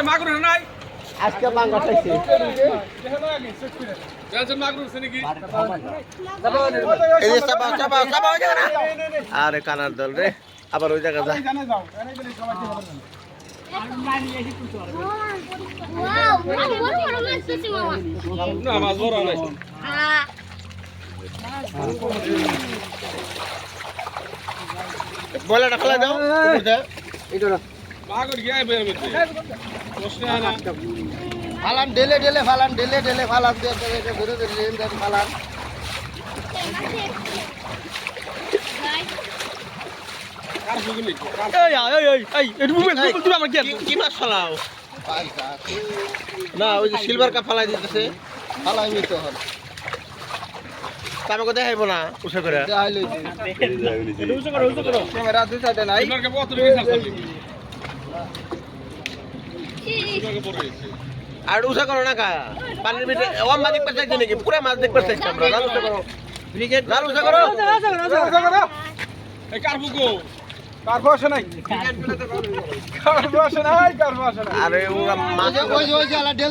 মাগুর নাই আজকে মাংস খাইছি মাগুর নাকি এই যে চাপা হয়ে যাবে না আরে কানার দল রে আবার ওই জায়গা যা না মাছ বড় নাই বলাটা ফেলা দাও মাগুর গিয়ে বের করতে প্রশ্ন না ফালান ঢেলে ফালান ঢেলে ফালান ধরে ফালান কার বুঝলি কি মাছ ফালাও না ওই যে সিলভার কাপ ফালাই দিতেছে ফালাই নিতে হল আমাকে দেখাইবো না উঠে করে ক্যামেরা দুই সাইডে নাই তোমাকে কত রিসার্চ করলি তোমাকে পড়ে গেছে আর উঠে করো না কা পানির ভিতরে ওম মাছ দেখতে চাইছি নাকি পুরো মাছ দেখতে চাইছি আমরা লাল উঠে করো লাল উঠে করো এই কার বুকো আরে ও মাছ ওই